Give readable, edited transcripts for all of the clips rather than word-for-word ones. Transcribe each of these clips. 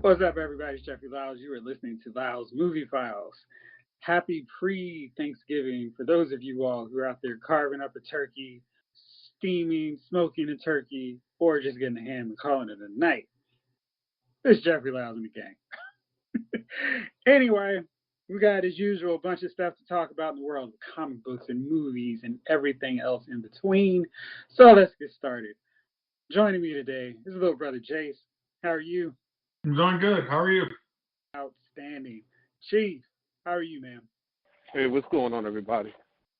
What's up, everybody? It's Jeffrey Lyles. You are listening to Lyles Movie Files. Happy pre-Thanksgiving for those of you all who are out there carving up a turkey, steaming, smoking a turkey, or just getting a ham and calling it a night. It's Jeffrey Lyles and the gang. Anyway, we got, as usual, a bunch of stuff to talk about in the world of comic books and movies and everything else in between. So let's get started. Joining me today is little brother Jace. How are you? I'm doing good. How are you? Outstanding. Chief, how are you, man? Hey, what's going on, everybody?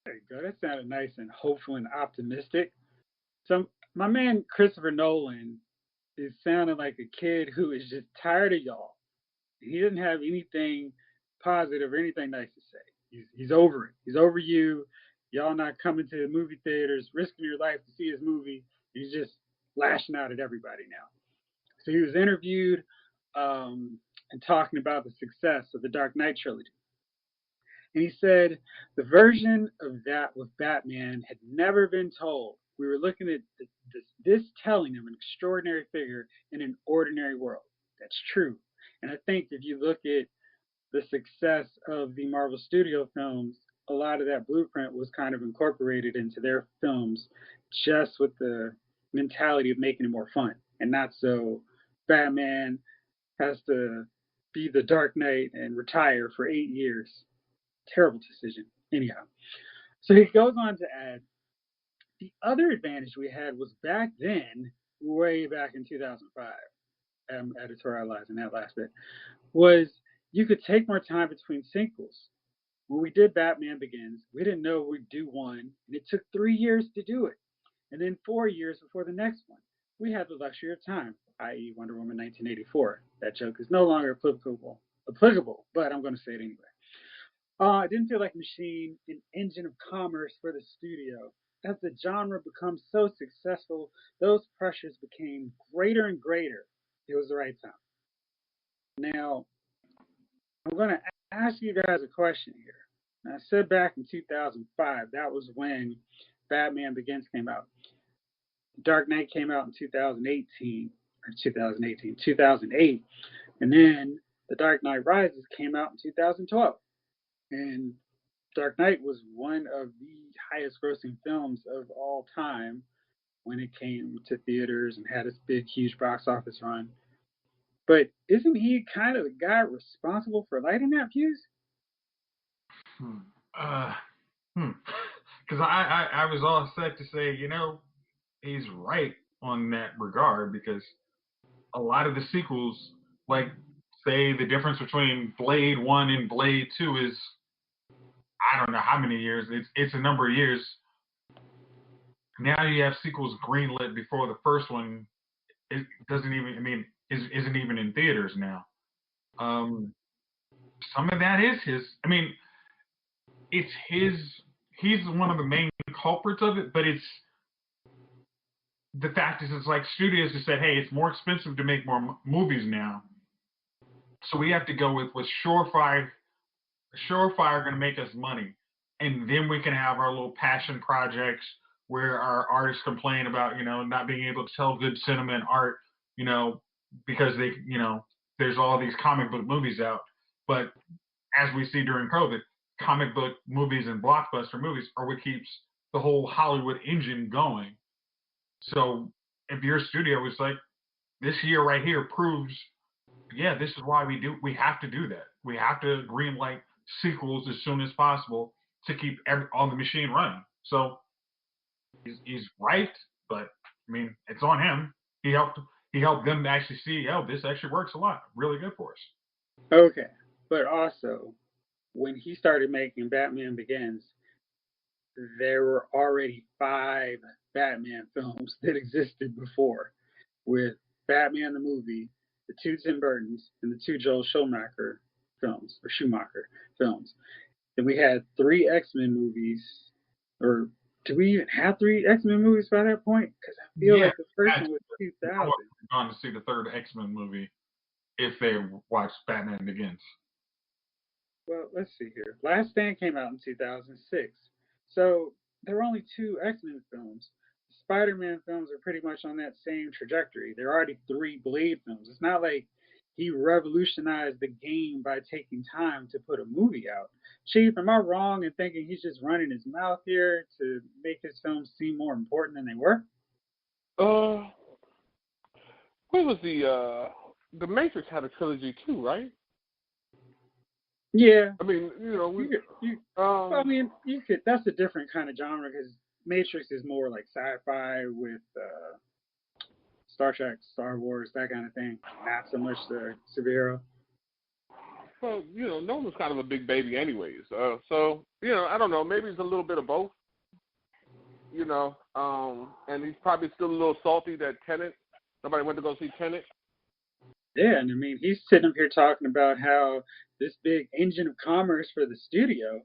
There you go. That sounded nice and hopeful and optimistic. So, my man Christopher Nolan is sounding like a kid who is just tired of y'all. He doesn't have anything positive or anything nice to say. He's over it. He's over you. Y'all not coming to the movie theaters, risking your life to see his movie. He's just lashing out at everybody now. So he was interviewed and talking about the success of the Dark Knight trilogy. And he said the version of that with Batman had never been told. We were looking at this telling of an extraordinary figure in an ordinary world. That's true. And I think if you look at the success of the Marvel Studio films, a lot of that blueprint was kind of incorporated into their films just with the mentality of making it more fun and not so Batman has to be the Dark Knight and retire for 8 years. Terrible decision. Anyhow, so he goes on to add, the other advantage we had was back then, way back in 2005, I'm editorializing that last bit, was you could take more time between sequels. When we did Batman Begins, we didn't know we'd do one, and it took 3 years to do it, and then 4 years before the next one. We had the luxury of time, i.e. Wonder Woman 1984. That joke is no longer applicable, but I'm going to say it anyway. It didn't feel like a machine, an engine of commerce for the studio. As the genre becomes so successful, those pressures became greater and greater. It was the right time. Now, I'm going to ask you guys a question here. Now, I said back in 2005, that was when Batman Begins came out. Dark Knight came out in 2008, and then The Dark Knight Rises came out in 2012. And Dark Knight was one of the highest grossing films of all time when it came to theaters and had its big, huge box office run. But isn't he kind of the guy responsible for lighting that fuse? Because I was all set to say, he's right on that regard because a lot of the sequels, like, say, the difference between Blade 1 and Blade 2 is, I don't know how many years. It's a number of years. Now you have sequels greenlit before the first one. It doesn't even, isn't even in theaters now. Some of that is his. It's his. He's one of the main culprits of it, but it's the fact is, it's like studios just said, hey, it's more expensive to make more movies now, so we have to go with what's surefire going to make us money, and then we can have our little passion projects where our artists complain about not being able to tell good cinema and art, because they there's all these comic book movies out, but as we see during COVID, comic book movies and blockbuster movies are what keeps the whole Hollywood engine going. So if your studio is like, this year right here proves, yeah, this is why we have to do that. We have to greenlight sequels as soon as possible to keep all the machine running. So he's right, but it's on him. He helped them actually see, oh, this actually works a lot, really good for us. Okay, but also when he started making Batman Begins, there were already 5 Batman films that existed before, with Batman the movie, the 2 Tim Burtons, and the 2 Joel Schumacher films. Then we had 3 X-Men movies, or do we even have 3 X-Men movies by that point? Because I feel like the first one was 2000. I wasn't going to see the 3rd X-Men movie if they watched Batman Begins. Well, let's see here. Last Stand came out in 2006. So there were only 2 X-Men films. The Spider-Man films are pretty much on that same trajectory. There are already 3 Blade films. It's not like he revolutionized the game by taking time to put a movie out. Chief, am I wrong in thinking he's just running his mouth here to make his films seem more important than they were? What was the Matrix had a trilogy too, right? Yeah. I mean, I mean, you could. That's a different kind of genre because Matrix is more like sci-fi with Star Trek, Star Wars, that kind of thing. Not so much the superhero. well, Nolan's kind of a big baby anyways. So, I don't know, maybe it's a little bit of both. And he's probably still a little salty that Tenet, nobody went to go see Tenet. Yeah, and I mean, he's sitting up here talking about how this big engine of commerce for the studio.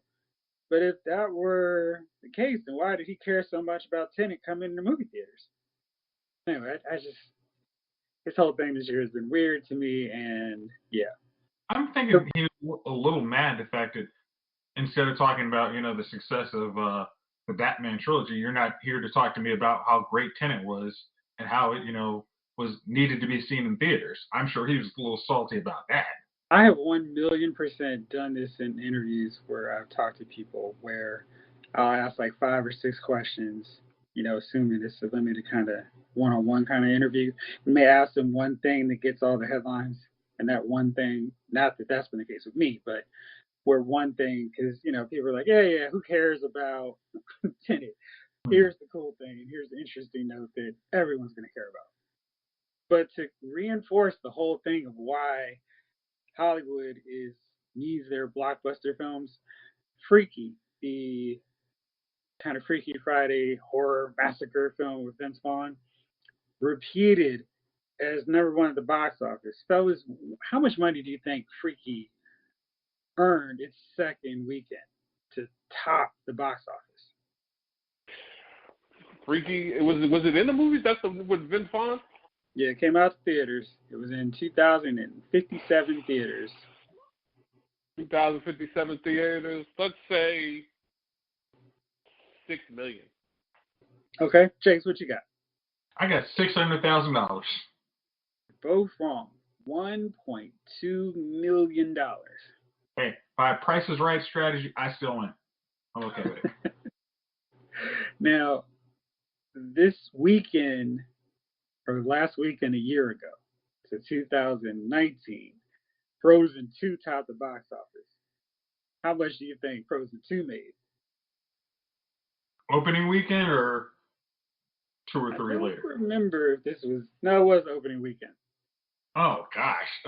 But if that were the case, then why did he care so much about Tenet coming to movie theaters? Anyway, I just this whole thing this year has been weird to me, and yeah. I'm thinking he was a little mad the fact that instead of talking about the success of the Batman trilogy, you're not here to talk to me about how great Tenet was and how it was needed to be seen in theaters. I'm sure he was a little salty about that. I have 1,000,000% done this in interviews where I've talked to people where I'll ask like 5 or 6 questions, assuming it's a limited kind of one-on-one kind of interview. You may ask them one thing that gets all the headlines, and that one thing, not that that's been the case with me, but where one thing, because, people are like, yeah, who cares about Tenet? Here's the cool thing, and here's the interesting note that everyone's going to care about. But to reinforce the whole thing of why Hollywood needs their blockbuster films. Freaky, the kind of Freaky Friday horror massacre film with Vince Vaughn, repeated as #1 at the box office. Fellas, how much money do you think Freaky earned its second weekend to top the box office? Freaky, was it in the movies? That's with Vince Vaughn? Yeah, it came out to theaters. It was in 2,057 theaters. 2,057 theaters. Let's say 6 million. Okay, Chase, what you got? I got $600,000. Both wrong. $1.2 million. Hey, by Price is Right strategy, I still win. I'm okay with it. Now, this weekend, or last weekend a year ago, to 2019, Frozen 2 topped the box office. How much do you think Frozen 2 made? Opening weekend or 2 or 3 later? I don't remember if this was... No, it was opening weekend. Oh, gosh.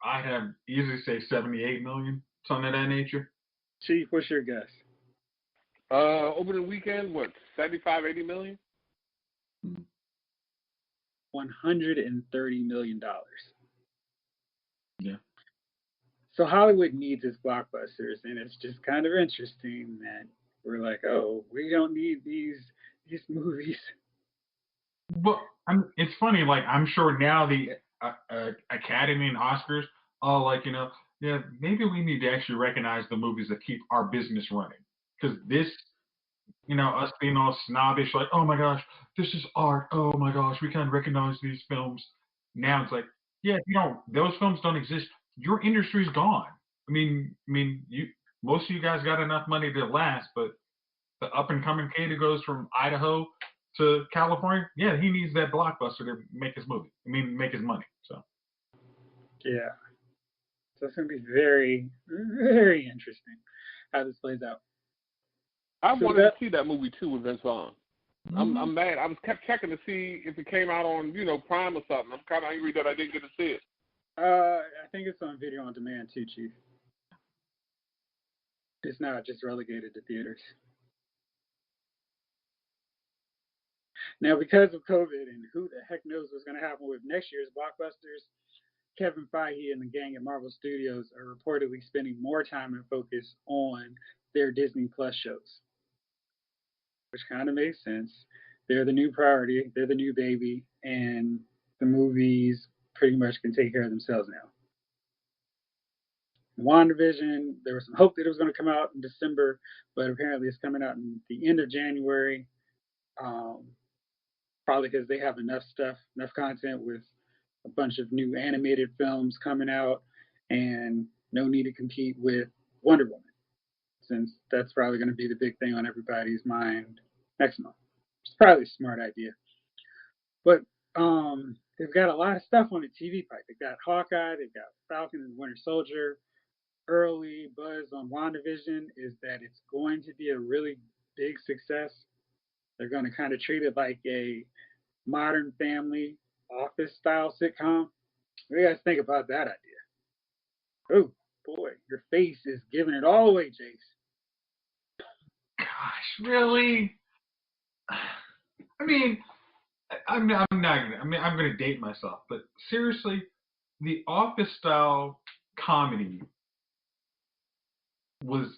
I'd have easily say 78 million, something of that nature. Chief, what's your guess? Opening weekend, what, 75, 80 million? $130 million. Yeah. So Hollywood needs its blockbusters, and it's just kind of interesting that we're like, oh, we don't need these movies. Well, it's funny. Like, I'm sure now the Academy and Oscars are yeah, maybe we need to actually recognize the movies that keep our business running. Because this, us being all snobbish, like, oh my gosh, this is art. Oh my gosh, we can't recognize these films. Now it's like, yeah, those films don't exist. Your industry's gone. I mean, most of you guys got enough money to last, but the up and coming kid who goes from Idaho to California, yeah, he needs that blockbuster to make his movie. Make his money. So. Yeah. So it's going to be very, very interesting how this plays out. I wanted to see that movie too with Vince Vaughn. Mm-hmm. I'm mad. I kept checking to see if it came out on Prime or something. I'm kind of angry that I didn't get to see it. I think it's on video on demand too, Chief. It's not just relegated to theaters. Now, because of COVID and who the heck knows what's going to happen with next year's blockbusters, Kevin Feige and the gang at Marvel Studios are reportedly spending more time and focus on their Disney Plus shows, which kind of makes sense. They're the new priority. They're the new baby, and the movies pretty much can take care of themselves now. WandaVision, there was some hope that it was going to come out in December, but apparently it's coming out in the end of January. Probably because they have enough stuff, enough content with a bunch of new animated films coming out, and no need to compete with Wonder Woman, since that's probably going to be the big thing on everybody's mind next month. It's probably a smart idea. But they've got a lot of stuff on the TV pipe. They've got Hawkeye, they've got Falcon and the Winter Soldier. Early buzz on WandaVision is that it's going to be a really big success. They're going to kind of treat it like a Modern Family office style sitcom. What do you guys think about that idea? Oh boy, your face is giving it all away, Jace. Gosh, really? I mean, I'm not gonna. I mean, I'm gonna date myself, but seriously, the office style comedy was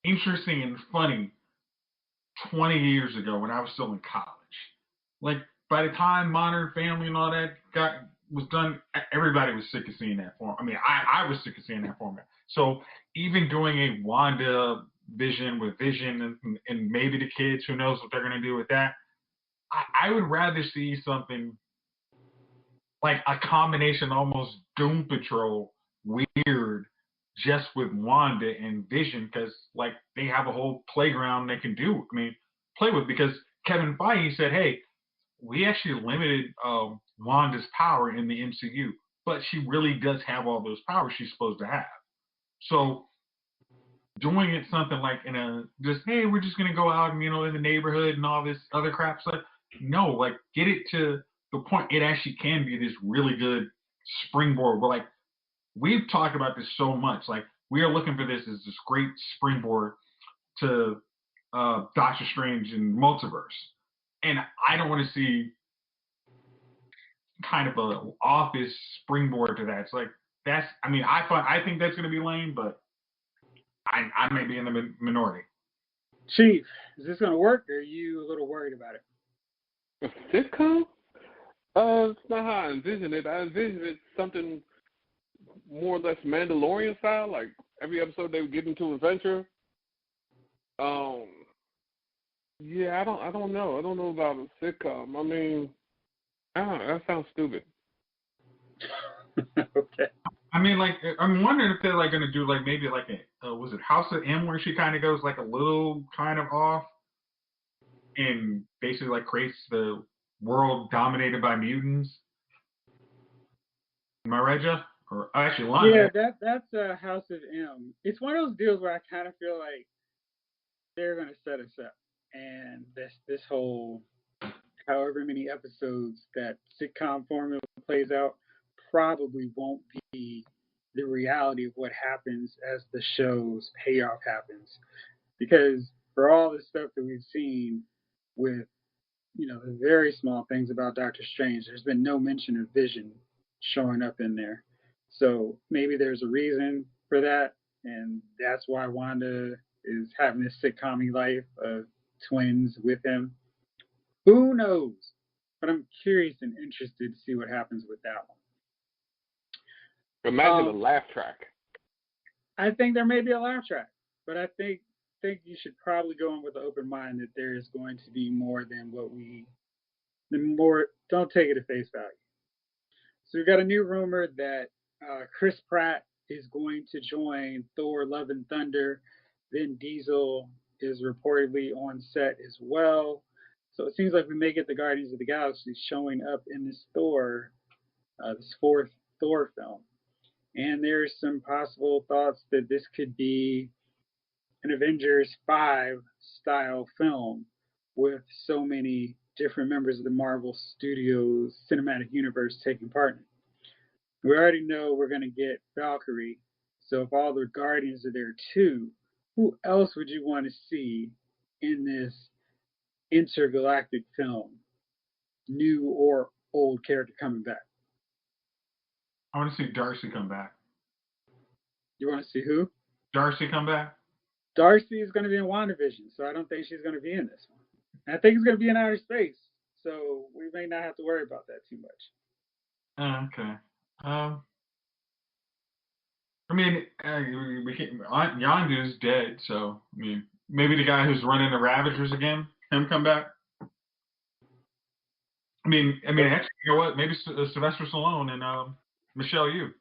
interesting and funny 20 years ago when I was still in college. Like by the time Modern Family and all that was done, everybody was sick of seeing that format. I mean, I was sick of seeing that format. So even doing a WandaVision with Vision and maybe the kids, who knows what they're gonna do with that. I would rather see something like a combination, almost Doom Patrol, weird, just with Wanda and Vision, because like they have a whole playground they can do. I mean, play with, because Kevin Feige said, hey, we actually limited Wanda's power in the MCU, but she really does have all those powers she's supposed to have. So doing it something like in a just, hey, we're just gonna go out and in the neighborhood and all this other crap stuff. No, like get it to the point it actually can be this really good springboard. But like we've talked about this so much, like we are looking for this as this great springboard to Doctor Strange and Multiverse, and I don't want to see kind of a office springboard to that. It's like that's. I mean, I think that's going to be lame, but I may be in the minority. Chief, is this going to work, or are you a little worried about it? A sitcom? It's not how I envision it. I envision it something more or less Mandalorian style, like every episode they would get into an adventure. Yeah, I don't know. I don't know about a sitcom. I mean, that sounds stupid. Okay. I mean, like, I'm wondering if they're like going to do like maybe like was it House of M, where she kind of goes like a little kind of off and basically like creates the world dominated by mutants. Am I right, Jeff? Or actually, Lon. Yeah, that's House of M. It's one of those deals where I kind of feel like they're going to set us up, and this whole however many episodes that sitcom formula plays out probably won't be the reality of what happens as the show's payoff happens. Because for all the stuff that we've seen with, the very small things about Doctor Strange, there's been no mention of Vision showing up in there. So maybe there's a reason for that, and that's why Wanda is having this sitcom life of twins with him. Who knows? But I'm curious and interested to see what happens with that one. Imagine a laugh track. I think there may be a laugh track, but I think you should probably go in with an open mind that there is going to be more than don't take it at face value. So we've got a new rumor that Chris Pratt is going to join Thor: Love and Thunder. Vin Diesel is reportedly on set as well. So it seems like we may get the Guardians of the Galaxy showing up in this this fourth Thor film. And there's some possible thoughts that this could be an Avengers 5 style film with so many different members of the Marvel Studios cinematic universe taking part in it. We already know we're going to get Valkyrie, so if all the Guardians are there too, who else would you want to see in this intergalactic film? New or old character coming back? I want to see Darcy come back. You want to see who? Darcy come back? Darcy is going to be in WandaVision, so I don't think she's going to be in this one. And I think it's going to be in outer space, so we may not have to worry about that too much. Okay. I mean, Yondu's dead, so I mean, maybe the guy who's running the Ravagers again, him come back. Actually, you know what? Maybe Sylvester Stallone and Michelle Yeoh.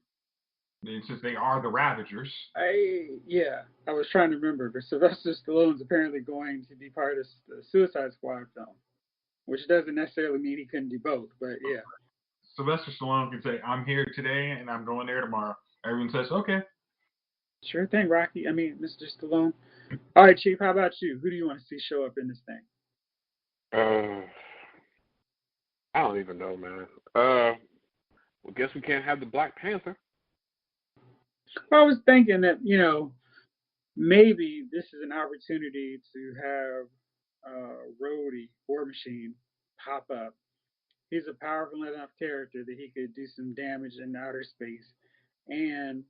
Since they are the Ravagers. I was trying to remember, but Sylvester Stallone's apparently going to be part of the Suicide Squad film, which doesn't necessarily mean he couldn't do both, but yeah. Sylvester Stallone can say, "I'm here today and I'm going there tomorrow." Everyone says, "Okay." Sure thing, Rocky. Mr. Stallone. All right, Chief. How about you? Who do you want to see show up in this thing? I don't even know, man. Well, guess we can't have the Black Panther. I was thinking that, maybe this is an opportunity to have Rhodey, War Machine, pop up. He's a powerful enough character that he could do some damage in outer space. And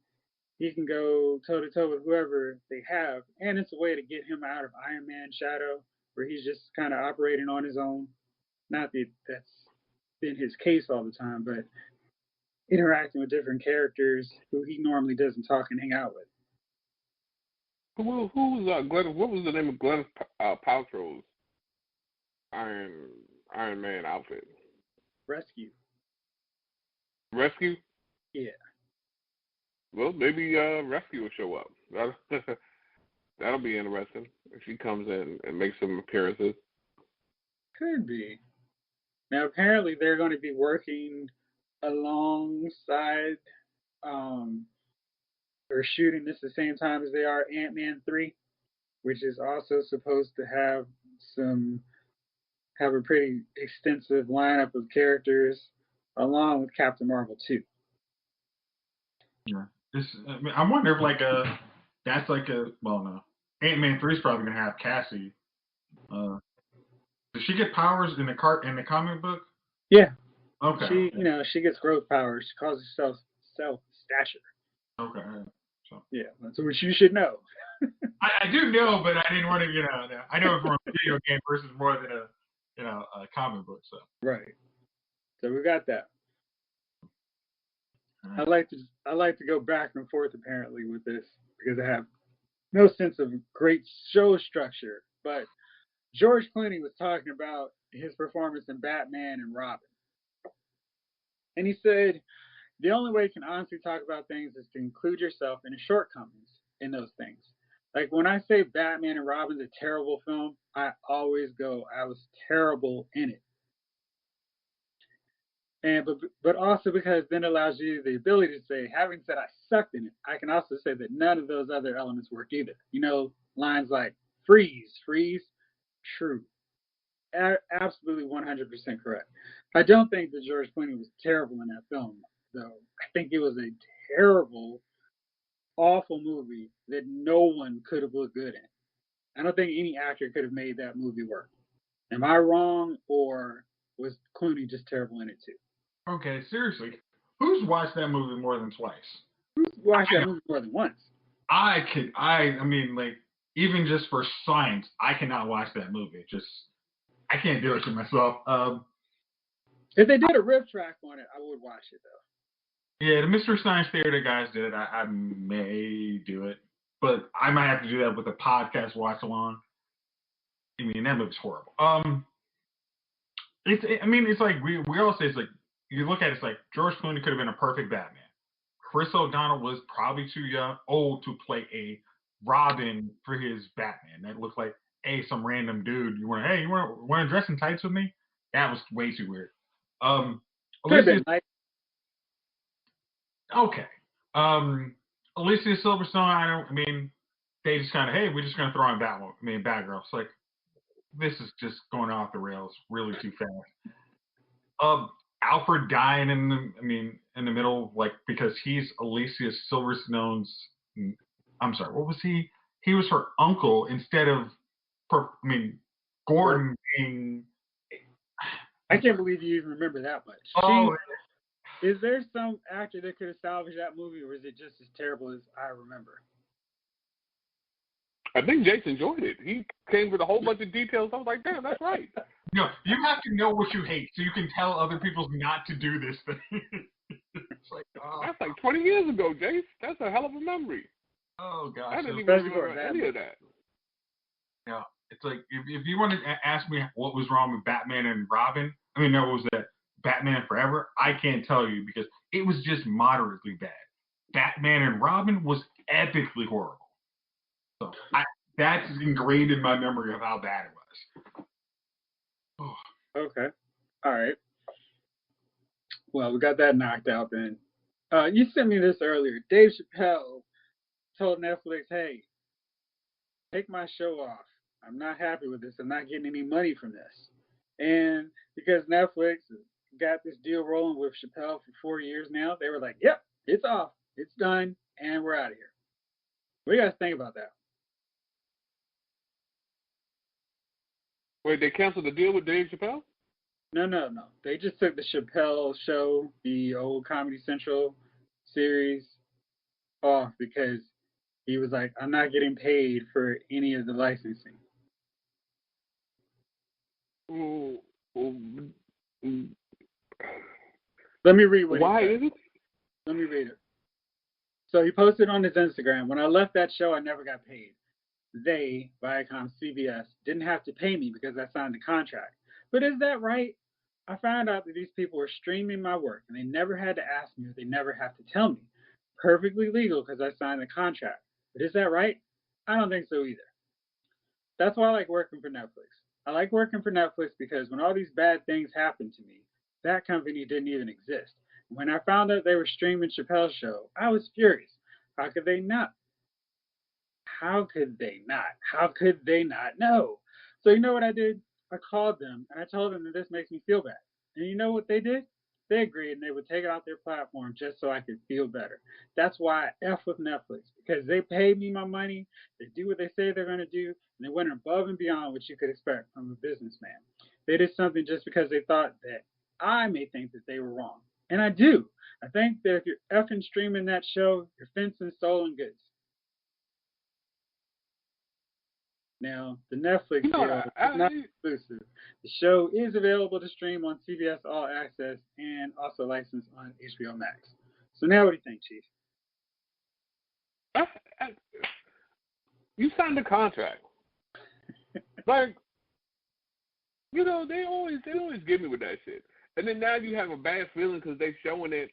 he can go toe to toe with whoever they have. And it's a way to get him out of Iron Man's shadow, where he's just kind of operating on his own. Not that that's been his case all the time, but interacting with different characters who he normally doesn't talk and hang out with. Who was Glenn? What was the name of Glenn Paltrow's Iron Man outfit? Rescue. Rescue? Yeah. Well, maybe Rescue will show up. That'll be interesting if she comes in and makes some appearances. Could be. Now, apparently, they're going to be working alongside or shooting this the same time as they are Ant-Man 3, which is also supposed to have a pretty extensive lineup of characters along with Captain Marvel 2. Yeah. I wonder if that's no. Ant-Man 3 is probably gonna have Cassie. Does she get powers in the comic book? Yeah. Okay. She gets growth powers. She calls herself stature. Okay. So. Yeah, that's what you should know. I do know, but I didn't want to, I know it from a video game versus more than a comic book. So. Right. So we got that. Right. I like to go back and forth apparently with this because I have no sense of great show structure. But George Clooney was talking about his performance in Batman and Robin. And he said, the only way you can honestly talk about things is to include yourself in the shortcomings in those things. Like when I say Batman and Robin's a terrible film, I always go, I was terrible in it. And but also because then it allows you the ability to say, having said I sucked in it, I can also say that none of those other elements worked either. Lines like freeze, true. Absolutely 100% correct. I don't think that George Clooney was terrible in that film, though. I think it was a terrible, awful movie that no one could have looked good in. I don't think any actor could have made that movie work. Am I wrong, or was Clooney just terrible in it too? Okay, seriously, who's watched that movie more than twice? Who's watched that movie more than once? Even just for science, I cannot watch that movie. I can't do it to myself. If they did a riff track on it, I would watch it though. Yeah, the Mystery Science Theater guys did it. I may do it, but I might have to do that with a podcast watch along. That movie's horrible. It's like we all say, it's like you look at it, it's like George Clooney could have been a perfect Batman. Chris O'Donnell was probably too old to play a Robin for his Batman. That looked like some random dude. You want to dress in tights with me? That was way too weird. Okay. Alicia Silverstone. They just kind of, hey, we're just gonna throw in Batgirl. It's like this is just going off the rails really too fast. Alfred dying in the middle, because he's Alicia Silverstone's. I'm sorry, what was he? He was her uncle instead of, Gordon being. I can't believe you even remember that much. Oh. Is there some actor that could have salvaged that movie, or is it just as terrible as I remember? I think Jason enjoyed it. He came with a whole bunch of details. I was like, damn, that's right. No, you have to know what you hate so you can tell other people not to do this thing. It's like, that's like 20 years ago, Jace. That's a hell of a memory. Oh, gosh. I didn't even remember any of that. Yeah, it's like, if you want to ask me what was wrong with Batman and Robin, I mean, there was that Batman Forever. I can't tell you because it was just moderately bad. Batman and Robin was epically horrible. So that's ingrained in my memory of how bad it was. Oh. Okay. All right. Well, we got that knocked out then. You sent me this earlier. Dave Chappelle told Netflix, hey, take my show off. I'm not happy with this. I'm not getting any money from this. And because Netflix got this deal rolling with Chappelle for 4 years now, they were like, yep, it's off. It's done. And we're out of here. What do you guys think about that? Wait, they canceled the deal with Dave Chappelle? No. They just took the Chappelle Show, the old Comedy Central series, off because he was like, I'm not getting paid for any of the licensing. Let me read what Why he said. is it? Let me read it. So he posted on his Instagram, when I left that show, I never got paid. They, Viacom, CBS, didn't have to pay me because I signed the contract. But is that right? I found out that these people were streaming my work, and they never had to ask me or they never have to tell me. Perfectly legal because I signed the contract. But is that right? I don't think so either. That's why I like working for Netflix. I like working for Netflix because when all these bad things happened to me, that company didn't even exist. When I found out they were streaming Chappelle Show, I was furious. How could they not? How could they not? How could they not know? So you know what I did? I called them and I told them that this makes me feel bad. And you know what they did? They agreed and they would take it off their platform just so I could feel better. That's why I F with Netflix, because they paid me my money, they do what they say they're going to do, and they went above and beyond what you could expect from a businessman. They did something just because they thought that I may think that they were wrong. And I do. I think that if you're effing streaming that show, you're fencing stolen goods. Now, the Netflix deal is not exclusive. The show is available to stream on CBS All Access and also licensed on HBO Max. So now what do you think, Chief? You signed a contract. Like, you know, they always get me with that shit. And then now you have a bad feeling because they're showing it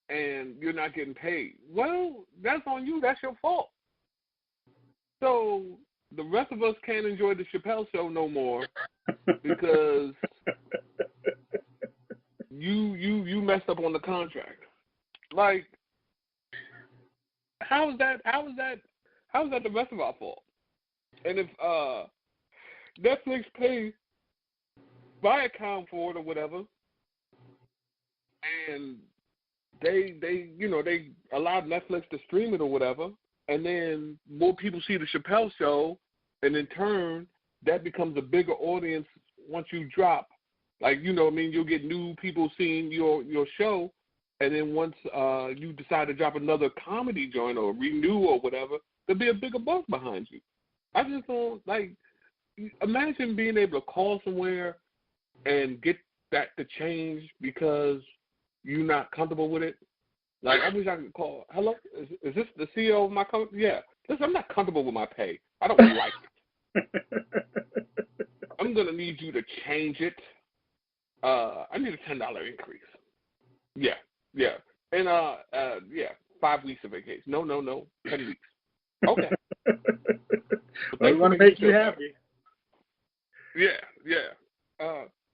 and you're not getting paid. Well, that's on you. That's your fault. So the rest of us can't enjoy the Chappelle Show no more because you messed up on the contract. Like, how is that the rest of our fault? And if Netflix pays Viacom for it or whatever, and they allowed Netflix to stream it or whatever, and then more people see the Chappelle Show, and in turn, that becomes a bigger audience once you drop. Like, you know what I mean? You'll get new people seeing your show, and then once you decide to drop another comedy joint or renew or whatever, there'll be a bigger buzz behind you. I just don't, like, imagine being able to call somewhere and get that to change because you're not comfortable with it. Like, I wish I could call, hello, is this the CEO of my company? Yeah. Listen, I'm not comfortable with my pay. I don't like it. I'm going to need you to change it. I need a $10 increase. Yeah. And, 5 weeks of vacation. No, 10 weeks. Okay. Well, we want to make you happy. Yeah.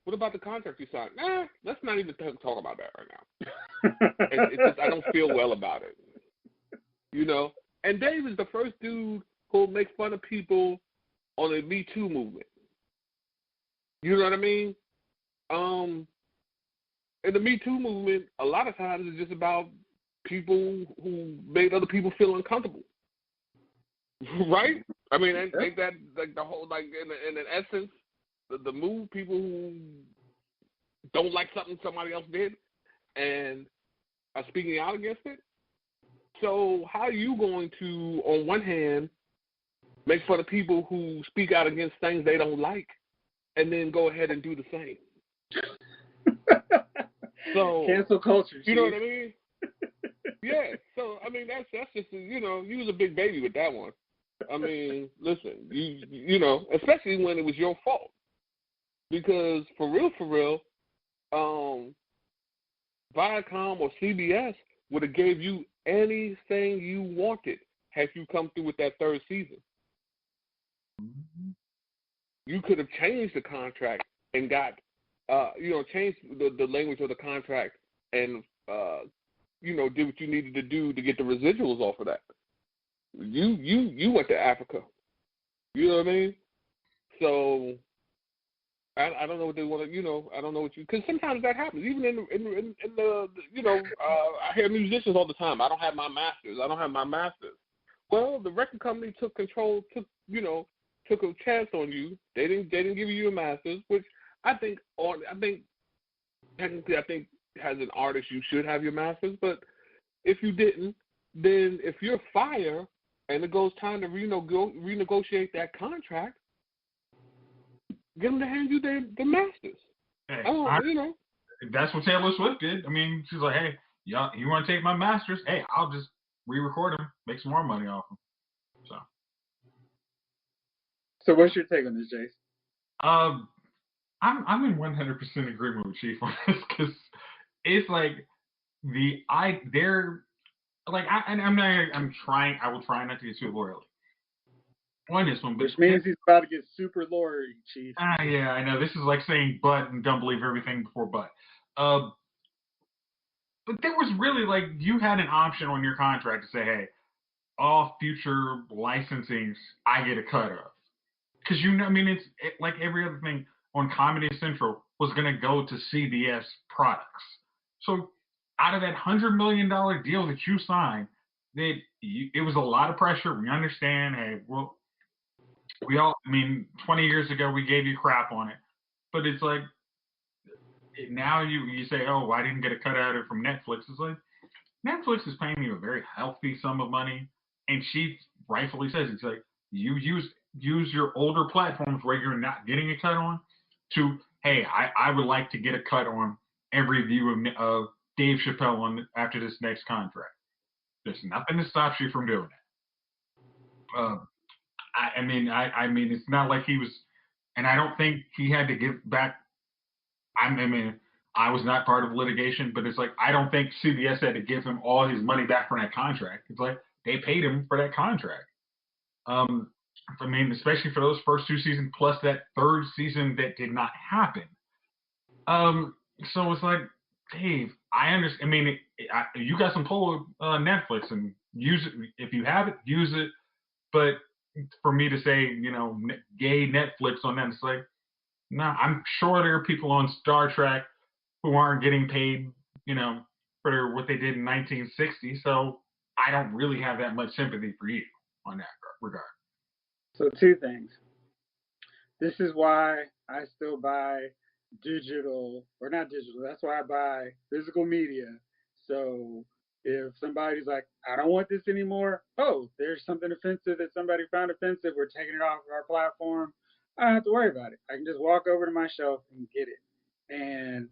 What about the contract you signed? Nah, let's not even talk about that right now. It's just, I don't feel well about it. You know? And Dave is the first dude who'll make fun of people on the Me Too movement. You know what I mean? In the Me Too movement, a lot of times it's just about people who made other people feel uncomfortable. Right? I mean, ain't that like the whole, like, in an essence, the move, people who don't like something somebody else did and are speaking out against it? So how are you going to, on one hand, make fun of people who speak out against things they don't like and then go ahead and do the same? So cancel culture. You know what I mean? Yeah. So, I mean, that's just, you know, you was a big baby with that one. I mean, listen, you know, especially when it was your fault. Because for real, Viacom or CBS would have gave you anything you wanted had you come through with that third season. You could have changed the contract and got, changed the language of the contract and, did what you needed to do to get the residuals off of that. You went to Africa. You know what I mean? So I don't know what they want to, I don't know what because sometimes that happens. Even in the I hear musicians all the time. I don't have my masters. Well, the record company took a chance on you. They didn't give you your masters, which I think technically as an artist you should have your masters. But if you didn't, then if you're fired and it goes time to renegotiate that contract, get them to hand you their masters. Hey, that's what Taylor Swift did. I mean, she's like, hey, you want to take my masters? Hey, I'll just re-record them, make some more money off them. So what's your take on this, Jace? I'm in 100% agreement with Chief on this because it's like I will try not to get too lawyerly on this one, which means he's about to get super lawyery, Chief. Yeah, I know. This is like saying but and don't believe everything before but. But there was really you had an option on your contract to say, hey, all future licensings I get a cut of. Because it's like every other thing on Comedy Central was going to go to CBS products. So out of that $100 million deal that you signed, it was a lot of pressure. We understand. Hey, well, 20 years ago we gave you crap on it, but it's like now you say, oh, I didn't get a cut out of it from Netflix. It's like Netflix is paying you a very healthy sum of money, and she rightfully says it's like you use your older platforms where you're not getting a cut on to, hey, I would like to get a cut on every view of Dave Chappelle after this next contract. There's nothing that stops you from doing that. I mean, it's not like he was, and I don't think he had to give back. I was not part of litigation, but it's like I don't think CBS had to give him all his money back for that contract. It's like they paid him for that contract. Especially for those first two seasons, plus that third season that did not happen. So it's like, Dave, I understand. You got some pull Netflix and use it if you have it, use it. But for me to say, gay Netflix on that, it's like, no, I'm sure there are people on Star Trek who aren't getting paid, for what they did in 1960. So I don't really have that much sympathy for you on that regard. So two things. This is why I still buy digital, or not digital. That's why I buy physical media. So if somebody's like, I don't want this anymore. Oh, there's something offensive that somebody found offensive. We're taking it off of our platform. I don't have to worry about it. I can just walk over to my shelf and get it. And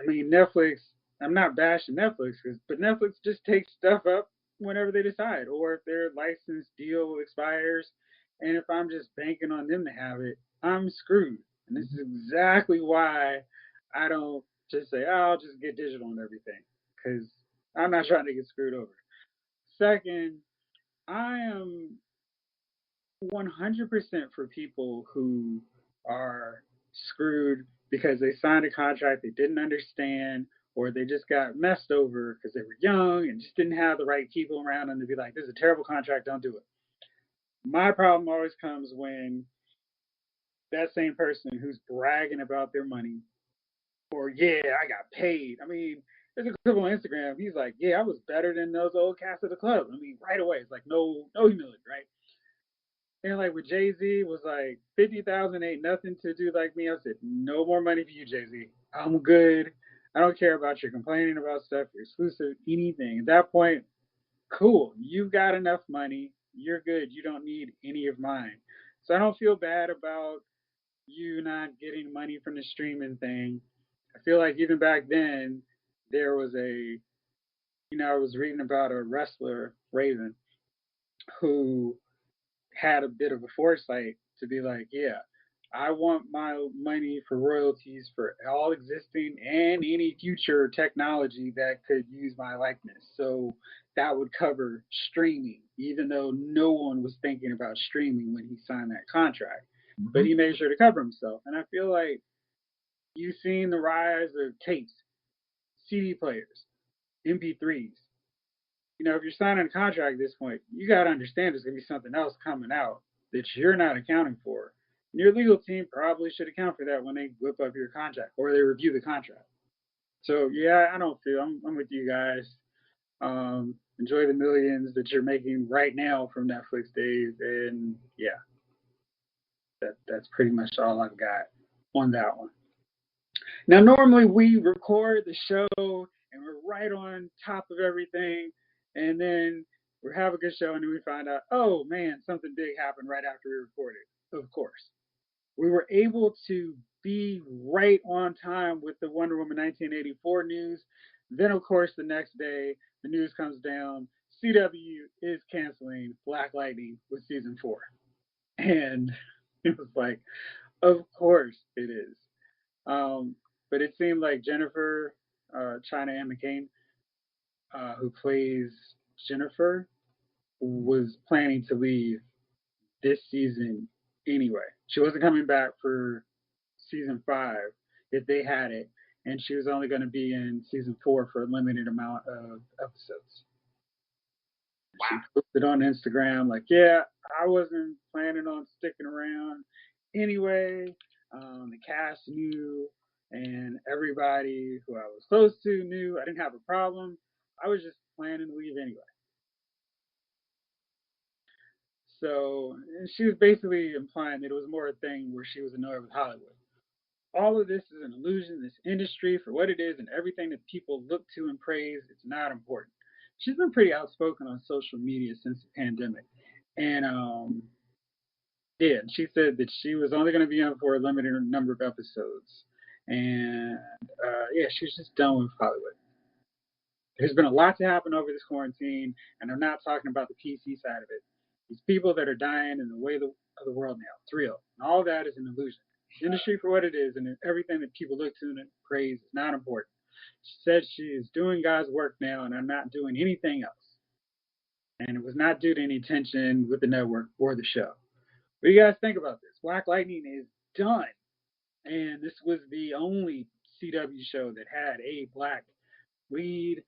Netflix, I'm not bashing Netflix, but Netflix just takes stuff up whenever they decide, or if their license deal expires. And if I'm just banking on them to have it, I'm screwed. And this is exactly why I don't just say, oh, I'll just get digital and everything, because I'm not trying to get screwed over. Second, I am 100% for people who are screwed because they signed a contract they didn't understand, or they just got messed over because they were young and just didn't have the right people around them to be like, this is a terrible contract, don't do it. My problem always comes when that same person who's bragging about their money, or yeah, I got paid. There's a clip on Instagram. He's like, yeah, I was better than those old cats at the club. Right away, it's like no humility, right? And like with Jay-Z was like 50,000 ain't nothing to do like me. I said, no more money for you, Jay-Z. I'm good. I don't care about your complaining about stuff, your exclusive, anything. At that point, cool. You've got enough money. You're good. You don't need any of mine. So I don't feel bad about you not getting money from the streaming thing. I feel like even back then, there was I was reading about a wrestler, Raven, who had a bit of a foresight to be like, yeah, I want my money for royalties for all existing and any future technology that could use my likeness. So that would cover streaming, even though no one was thinking about streaming when he signed that contract. But he made sure to cover himself. And I feel like you've seen the rise of tapes, CD players, MP3s. You know, if you're signing a contract at this point, you got to understand there's going to be something else coming out that you're not accounting for. And your legal team probably should account for that when they whip up your contract or they review the contract. So, yeah, I don't feel, I'm with you guys. Enjoy the millions that you're making right now from Netflix, Dave. And yeah, that's pretty much all I've got on that one. Now, normally we record the show and we're right on top of everything, and then we have a good show, and then we find out, oh man, something big happened right after we recorded. Of course, we were able to be right on time with the Wonder Woman 1984 news. Then, of course, the next day, the news comes down. CW is canceling Black Lightning with season 4, and it was like, of course it is. But it seemed like Jennifer, China Ann McCain, who plays Jennifer, was planning to leave this season anyway. She wasn't coming back for season 5 if they had it, and she was only going to be in season 4 for a limited amount of episodes. Wow. She posted on Instagram like, yeah, I wasn't planning on sticking around anyway. The cast knew, and everybody who I was close to knew. I didn't have a problem. I was just planning to leave anyway. So, and she was basically implying that it was more a thing where she was annoyed with Hollywood. All of this is an illusion. This industry, for what it is, and everything that people look to and praise, it's not important. She's been pretty outspoken on social media since the pandemic, and yeah, she said that she was only going to be on for a limited number of episodes, and yeah, she's just done with Hollywood. There's been a lot to happen over this quarantine, and I'm not talking about the PC side of it. These people that are dying in the way of the world now, it's real, and all that is an illusion. The industry for what it is, and everything that people look to and praise is not important. She said she is doing God's work now, and I'm not doing anything else. And it was not due to any tension with the network or the show. What do you guys think about this? Black Lightning is done. And this was the only CW show that had a black lead,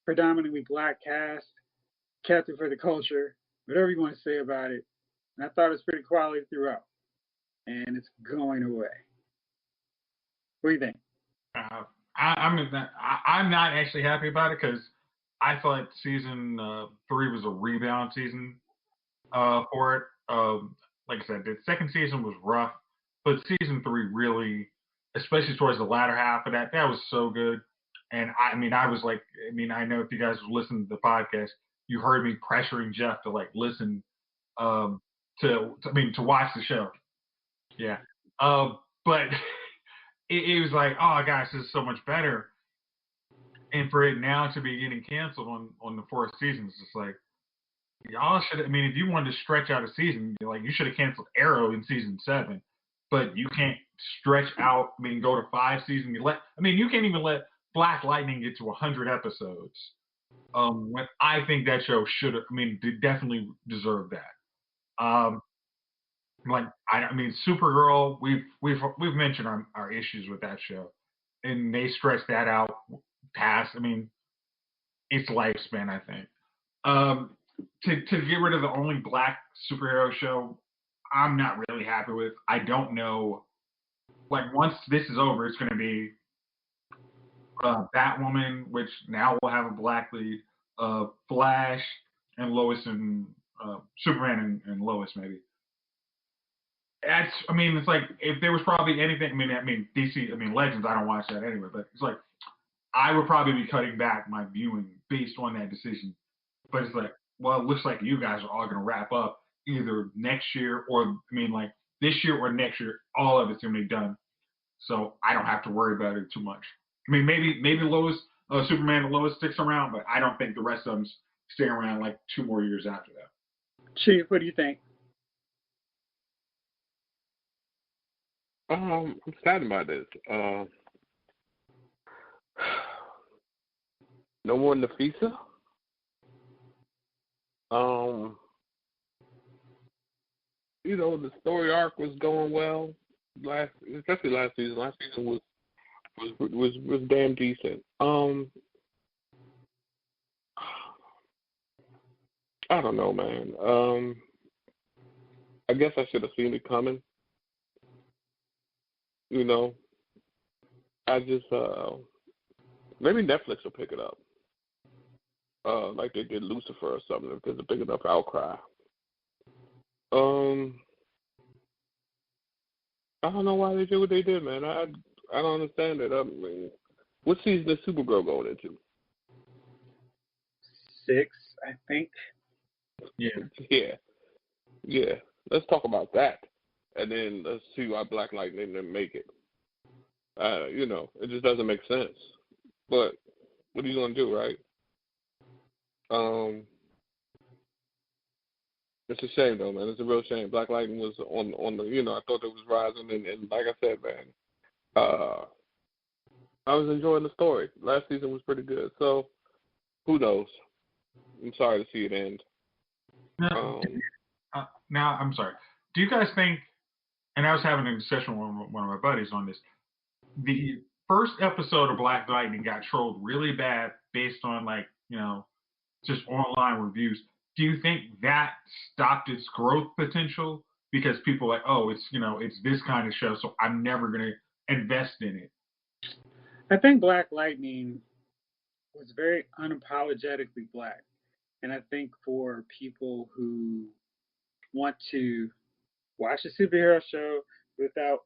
predominantly black cast, captain for the culture, whatever you want to say about it. And I thought it was pretty quality throughout. And it's going away. What do you think? I'm not actually happy about it because I thought season 3 was a rebound season for it. Like I said, the second season was rough, but season 3 really, especially towards the latter half of that was so good. And I know if you guys listen to the podcast, you heard me pressuring Jeff to like listen to watch the show. Yeah. But it was like, oh gosh, this is so much better. And for it now to be getting canceled on the 4th season, it's just like, y'all should. I mean, if you wanted to stretch out a season, like you should have canceled Arrow in season 7, but you can't stretch out. I mean, go to 5 seasons. You can't even let Black Lightning get to 100 episodes. When I think that show should have. I mean, they definitely deserved that. Supergirl. We've mentioned our issues with that show, and they stretched that out past. I mean, its lifespan. I think. To get rid of the only black superhero show, I'm not really happy with. I don't know. Like once this is over, it's going to be Batwoman, which now will have a black lead, Flash, and Lois and Superman and Lois maybe. It's like if there was probably anything. DC. Legends. I don't watch that anyway, but it's like I would probably be cutting back my viewing based on that decision. But it's like, well, it looks like you guys are all going to wrap up either next year or, this year or next year. All of it's going to be done. So I don't have to worry about it too much. Maybe Lois, Superman and Lois sticks around, but I don't think the rest of them stay around like 2 more years after that. Chief, what do you think? I'm saddened by this. No more Nafisa. The story arc was going well especially last season. Last season was damn decent. I don't know, man. I guess I should have seen it coming. I just maybe Netflix will pick it up, like they did Lucifer or something, if there's a big enough outcry. I don't know why they did what they did, man. I don't understand it. I mean, what season is Supergirl going into? 6, I think. Yeah. Let's talk about that, and then let's see why Black Lightning didn't make it. It just doesn't make sense. But what are you gonna do, right? It's a shame though, man. It's a real shame. Black Lightning was on the. I thought it was rising, and like I said, man, I was enjoying the story. Last season was pretty good. So who knows? I'm sorry to see it end. Now, I'm sorry. Do you guys think? And I was having a discussion with one of my buddies on this. The first episode of Black Lightning got trolled really bad based on just online reviews. Do you think that stopped its growth potential because people are like, oh, it's this kind of show, so I'm never going to invest in it? I think Black Lightning was very unapologetically black. And I think for people who want to watch a superhero show without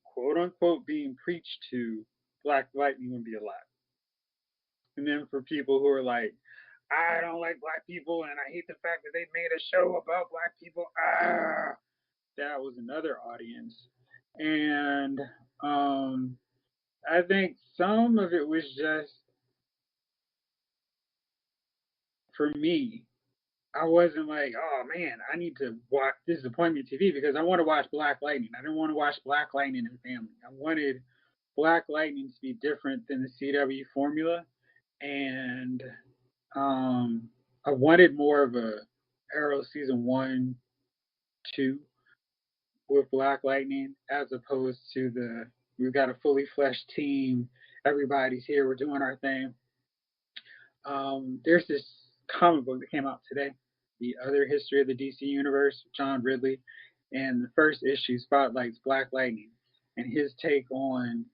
quote unquote being preached to, Black Lightning would be a lot. And then for people who are like, I don't like black people and I hate the fact that they made a show about black people, that was another audience. And I think some of it was just, for me, I wasn't like, oh man, I need to watch Disappointment TV because I want to watch Black Lightning. I didn't want to watch Black Lightning and Family. I wanted Black Lightning to be different than the CW formula, and I wanted more of a Arrow season 1, 2 with Black Lightning as opposed to we've got a fully fleshed team, everybody's here, we're doing our thing. There's this comic book that came out today, The Other History of the DC Universe, John Ridley, and the first issue spotlights Black Lightning and his take on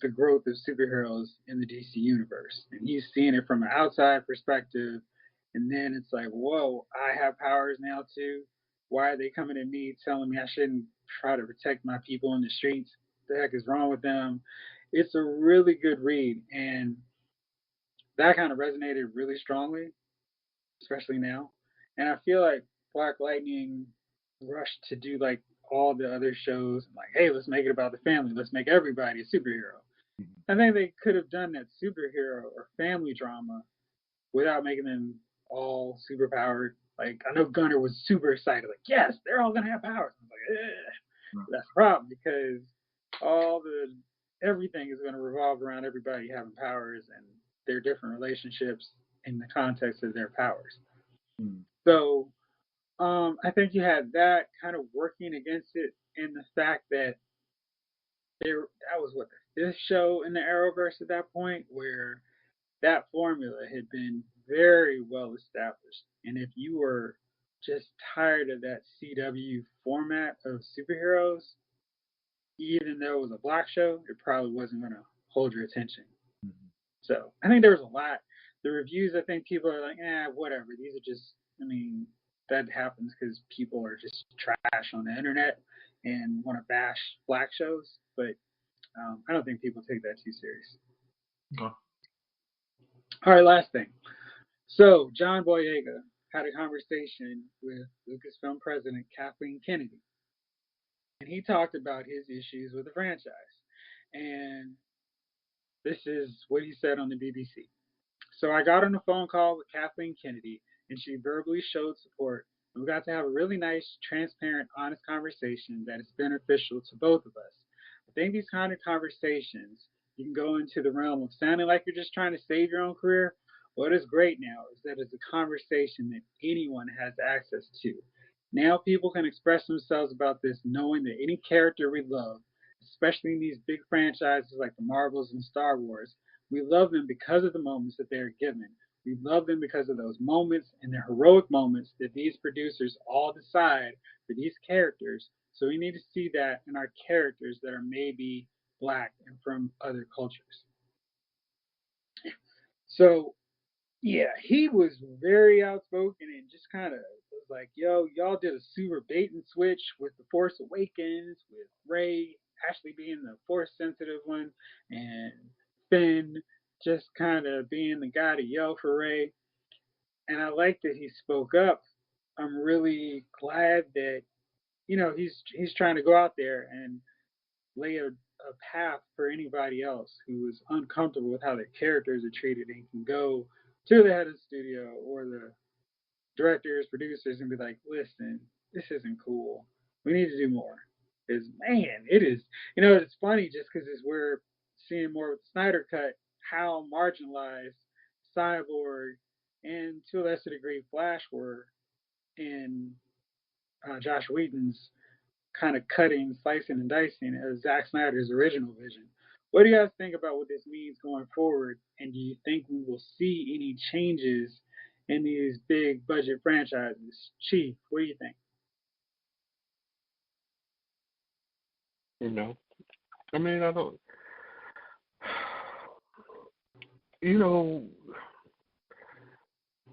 the growth of superheroes in the DC universe. And he's seeing it from an outside perspective, and then it's like, whoa, I have powers now too. Why are they coming at me telling me I shouldn't try to protect my people in the streets? What the heck is wrong with them? It's a really good read, and that kind of resonated really strongly, especially now. And I feel like Black Lightning rushed to do like all the other shows, like, hey, let's make it about the family. Let's make everybody a superhero. I think they could have done that superhero or family drama without making them all superpowered. Like, I know Gunner was super excited, like, yes, they're all gonna have powers. I was like, eh. That's the problem because everything is gonna revolve around everybody having powers and their different relationships in the context of their powers. So I think you had that kind of working against it, and the fact that that was what, the 5th show in the Arrowverse at that point, where that formula had been very well established. And if you were just tired of that CW format of superheroes, even though it was a black show, it probably wasn't going to hold your attention. So I think there was a lot. The reviews, I think people are like, whatever. These are just, that happens because people are just trash on the internet and want to bash black shows. But I don't think people take that too serious. Okay. All right, last thing. So John Boyega had a conversation with Lucasfilm president Kathleen Kennedy, and he talked about his issues with the franchise. And this is what he said on the BBC. So I got on a phone call with Kathleen Kennedy, and she verbally showed support. And we got to have a really nice, transparent, honest conversation that is beneficial to both of us. I think these kind of conversations, you can go into the realm of sounding like you're just trying to save your own career. What is great now is that it's a conversation that anyone has access to. Now people can express themselves about this knowing that any character we love, especially in these big franchises like the Marvels and Star Wars, we love them because of the moments that they're given. We love them because of those moments and the heroic moments that these producers all decide for these characters. So we need to see that in our characters that are maybe black and from other cultures. So yeah, he was very outspoken and just kind of was like, yo, y'all did a super bait and switch with The Force Awakens, with Rey actually being the Force sensitive one, and Finn just kind of being the guy to yell for Rey. And I like that he spoke up. I'm really glad that, he's trying to go out there and lay a path for anybody else who is uncomfortable with how their characters are treated and can go to the head of the studio or the directors, producers, and be like, listen, this isn't cool. We need to do more. Because, man, it is, it's funny just because we're seeing more with the Snyder Cut how marginalized Cyborg and to a lesser degree Flash were in Josh Whedon's kind of cutting, slicing, and dicing of Zack Snyder's original vision. What do you guys think about what this means going forward? And do you think we will see any changes in these big budget franchises? Chief, what do you think? I mean, I don't. You know,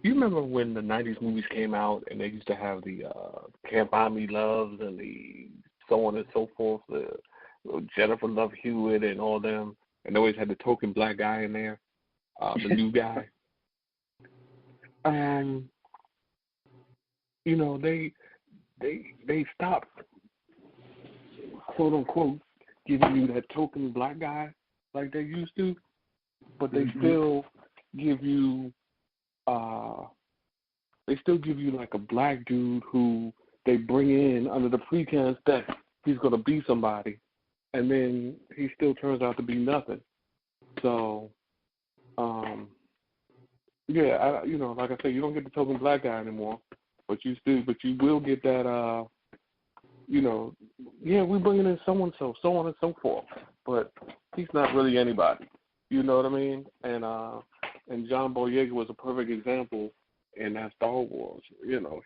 you remember when the '90s movies came out and they used to have the "Can't Buy Me Loves" and the so on and so forth, the Jennifer Love Hewitt and all them, and they always had the token black guy in there, the new guy. They stopped, quote unquote, giving you that token black guy like they used to, but they still give you like a black dude who they bring in under the pretense that he's going to be somebody, and then he still turns out to be nothing. So, like I said, you don't get the token black guy anymore, but you will get that, we're bringing in so-and-so, so on and so forth, but he's not really anybody. You know what I mean? And John Boyega was a perfect example in that Star Wars.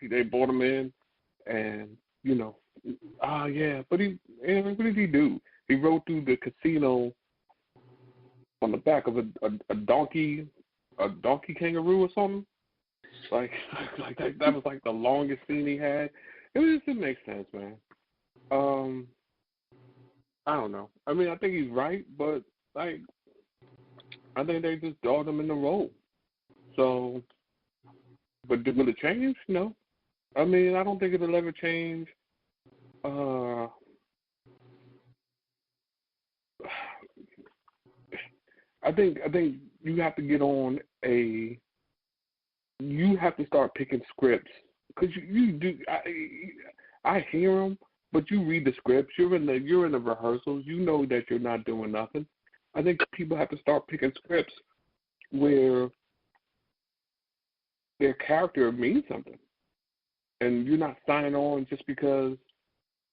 They brought him in, and but what did he do? He rode through the casino on the back of a donkey kangaroo or something. Like that was like the longest scene he had. It didn't make sense, man. I don't know. I mean, I think he's right, but I think they just drawed him in the role. So, but will it change? No. I mean, I don't think it'll ever change. I think you have to get on you have to start picking scripts because you do. I hear them, but you read the scripts. You're in the rehearsals. You know that you're not doing nothing. I think people have to start picking scripts where their character means something, and you're not signing on just because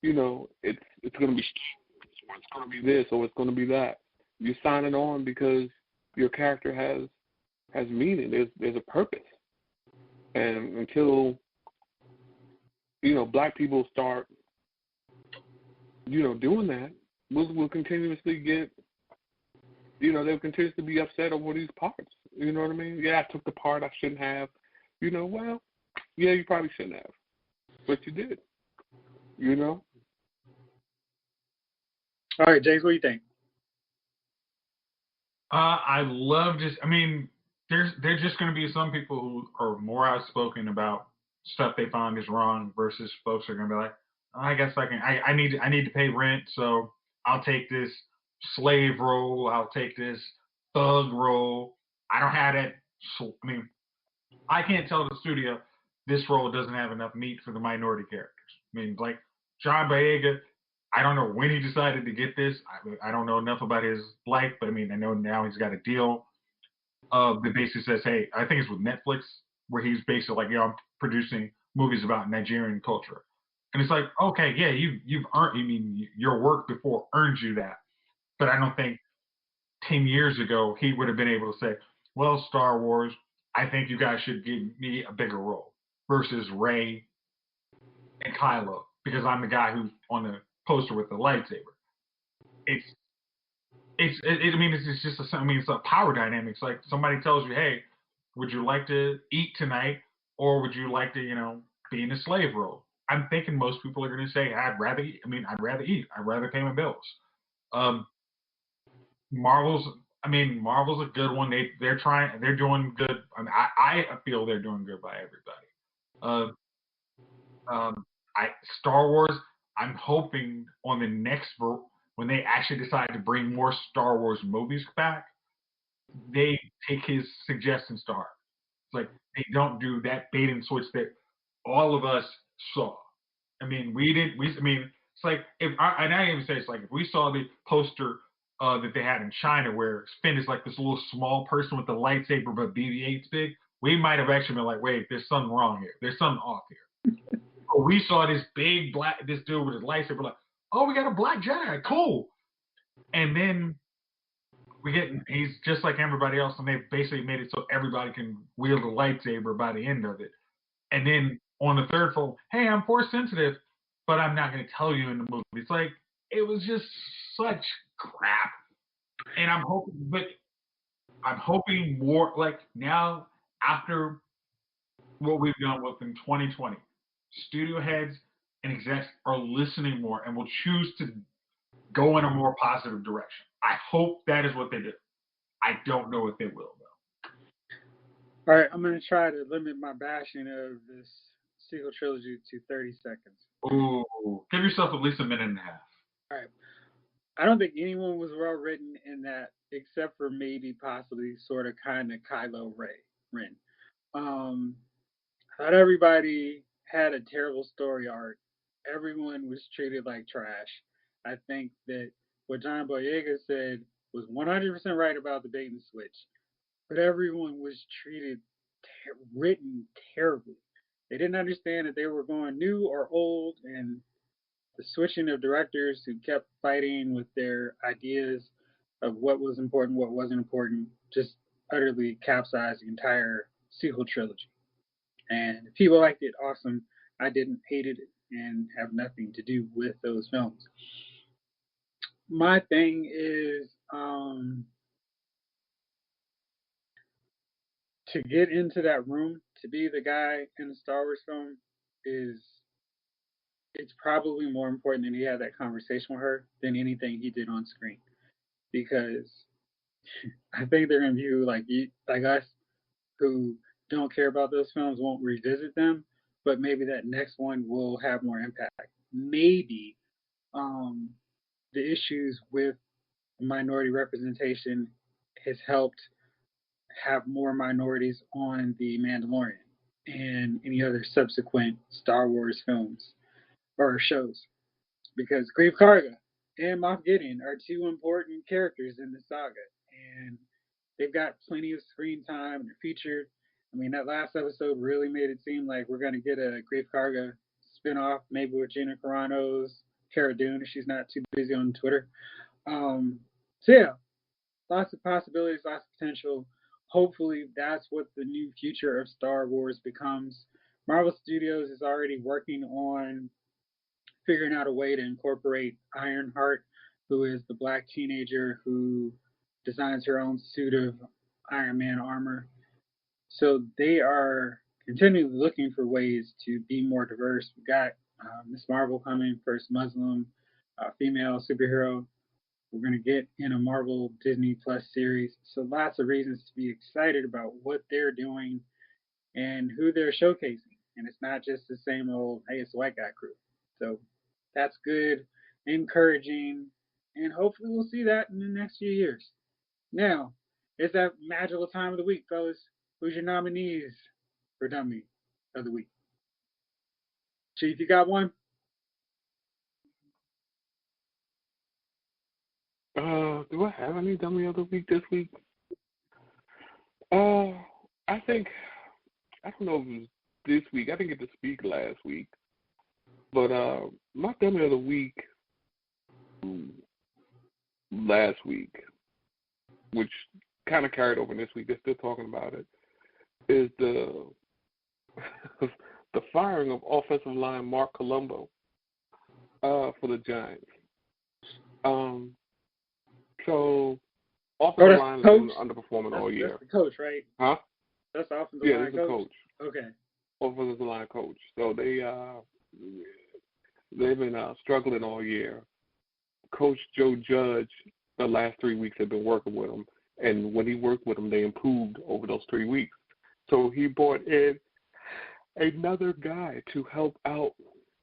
it's going to be or it's going to be this or it's going to be that. You're signing on because your character has meaning. There's a purpose, and until black people start doing that, we'll continuously get. They'll continuously be upset over these parts. You know what I mean? Yeah, I took the part I shouldn't have. Well, yeah, you probably shouldn't have, but you did. All right, James, what do you think? I love there's just going to be some people who are more outspoken about stuff they find is wrong versus folks are going to be like, I guess I need to pay rent, so I'll take this slave role, I'll take this thug role. I don't have that. I can't tell the studio this role doesn't have enough meat for the minority characters. Like John Boyega, I don't know when he decided to get this. I don't know enough about his life, but I mean, I know now he's got a deal that basically says, hey, I think it's with Netflix, where he's basically like, I'm producing movies about Nigerian culture. And it's like, okay, yeah, you've earned, I mean, your work before earned you that. But I don't think 10 years ago he would have been able to say, well, Star Wars, I think you guys should give me a bigger role versus Rey and Kylo, because I'm the guy who's on the poster with the lightsaber. It's I mean, it's just I mean, it's a power dynamics. Like somebody tells you, hey, would you like to eat tonight, or would you like to, be in a slave role? I'm thinking most people are going to say, I'd rather eat. I mean, I'd rather eat. I'd rather pay my bills. Um, Marvel's, Marvel's a good one. They're doing good. I mean, I feel they're doing good by everybody. Uh, I Star Wars. I'm hoping on the next when they actually decide to bring more Star Wars movies back, they take his suggestions to heart. It's like they don't do that bait and switch that all of us saw. I mean, we did. I mean, it's like if and I even say it's like if we saw the poster that they had in China where Finn is like this little small person with the lightsaber but BB-8's big, we might have actually been like, wait, there's something wrong here. There's something off here. But we saw this big this dude with his lightsaber, like, oh, we got a black Jedi, cool. And then he's just like everybody else, and they basically made it so everybody can wield a lightsaber by the end of it. And then on the third film, hey, I'm force sensitive, but I'm not going to tell you in the movie. It's like it was just such crap. And I'm hoping more like now after what we've done within 2020, studio heads and execs are listening more and will choose to go in a more positive direction. I hope that is what they do. I don't know if they will though. All right, I'm going to try to limit my bashing of this sequel trilogy to 30 seconds. Ooh, give yourself at least a minute and a half. All right. I don't think anyone was well written in that, except for maybe possibly sort of kind of Kylo Ren. Not everybody had a terrible story arc. Everyone was treated like trash. I think that what John Boyega said was 100% right about the bait and switch, but everyone was written terribly. They didn't understand that they were going new or old, and the switching of directors who kept fighting with their ideas of what was important, what wasn't important, just utterly capsized the entire sequel trilogy. And if people liked it, awesome. I didn't, hated it, and have nothing to do with those films. My thing is to get into that room, to be the guy in a Star Wars film, it's probably more important that he had that conversation with her than anything he did on screen, because I think they're gonna view like us who don't care about those films won't revisit them, but maybe that next one will have more impact. Maybe um, the issues with minority representation has helped have more minorities on The Mandalorian and any other subsequent Star Wars films or shows. Because Grief Karga and Moff Gideon are two important characters in the saga, and they've got plenty of screen time. They're featured. I mean, that last episode really made it seem like we're going to get a Grief Karga spinoff, maybe with Gina Carano's Cara Dune if she's not too busy on Twitter. So yeah, lots of possibilities, lots of potential. Hopefully, that's what the new future of Star Wars becomes. Marvel Studios is already working on figuring out a way to incorporate Ironheart, who is the black teenager who designs her own suit of Iron Man armor. So they are continually looking for ways to be more diverse. We got Miss Marvel coming, first Muslim female superhero. We're going to get in a Marvel Disney Plus series. So lots of reasons to be excited about what they're doing and who they're showcasing. And it's not just the same old, hey, it's a white guy crew. So that's good, encouraging, and hopefully we'll see that in the next few years. Now, it's that magical time of the week, fellas. Who's your nominees for Dummy of the Week? Chief, you got one? Do I have any dummy of the week this week? I think, I don't know if it was this week. I didn't get to speak last week. But my dummy of the week last week, which kind of carried over this week, they're still talking about it, is the the firing of offensive line Mark Colombo for the Giants. So offensive line has been underperforming all year. That's the coach, right? Huh? That's the offensive yeah, line coach? Okay. Offensive line coach. So they've been struggling all year. Coach Joe Judge, the last 3 weeks, have been working with them, and when he worked with them, they improved over those 3 weeks. So he brought in another guy to help out.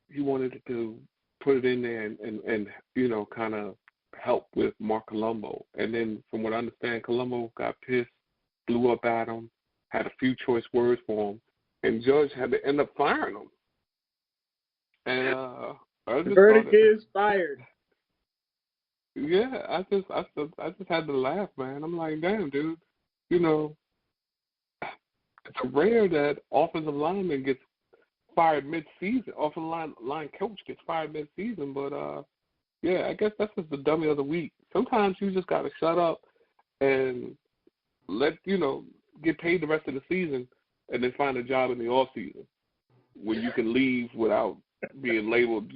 He wanted to put it in there and you know, kind of help with Mark Colombo. And then, from what I understand, Colombo got pissed, blew up at him, had a few choice words for him, and Judge had to end up firing him. And the verdict is fired. Yeah, I just had to laugh, man. I'm like, damn, dude. You know, it's rare that offensive lineman gets fired mid-season. Offensive line coach gets fired mid-season, but yeah, I guess that's just the dummy of the week. Sometimes you just gotta shut up and get paid the rest of the season, and then find a job in the off season when you can leave without being labeled,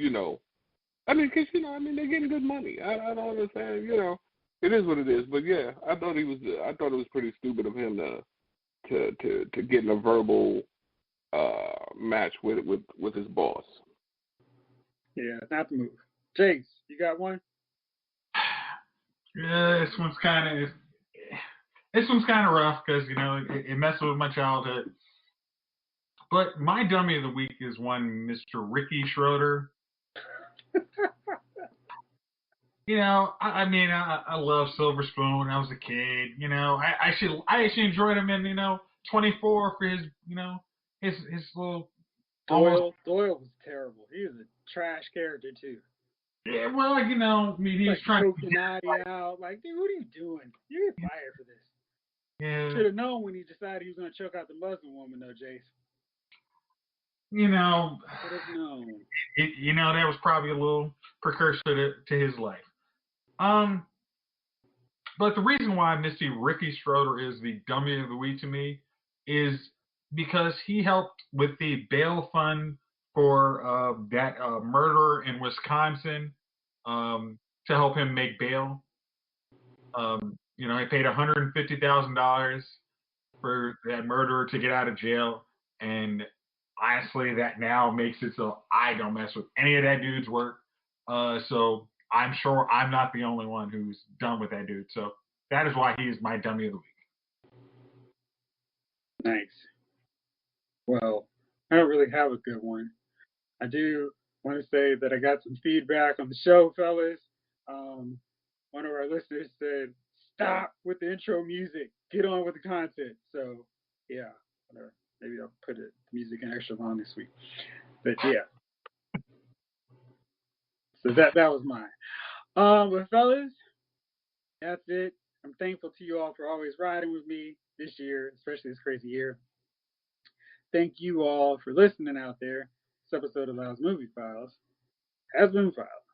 I mean, because, they're getting good money. I don't understand, it is what it is. But, yeah, I thought it was pretty stupid of him to get in a verbal match with his boss. Yeah, not the move. Jakes, you got one? Yeah, this one's kind of rough because, it messes with my childhood. But my dummy of the week is one Mr. Ricky Schroeder. I love Silverstone. I was a kid. I actually enjoyed him in 24 for his his little. Doyle was terrible. He was a trash character too. Yeah, well, he was trying to choke out. Like, dude, what are you doing? You're fired for this. Yeah. Should have known when he decided he was going to choke out the Muslim woman, though, Jace. Should have known. That was probably a little precursor to his life. But the reason why Mr. Ricky Schroeder is the dummy of the week to me is because he helped with the bail fund for that murderer in Wisconsin to help him make bail. He paid $150,000 for that murderer to get out of jail, and honestly, that now makes it so I don't mess with any of that dude's work. So I'm sure I'm not the only one who's done with that dude. So that is why he is my dummy of the week. Nice. Well, I don't really have a good one. I do want to say that I got some feedback on the show, fellas. One of our listeners said, "Stop with the intro music. Get on with the content." So, yeah, whatever. Maybe I'll put the music in extra long this week. But yeah. So that was mine. But fellas, that's it. I'm thankful to you all for always riding with me this year, especially this crazy year. Thank you all for listening out there. This episode of Lyle's Movie Files has been filed.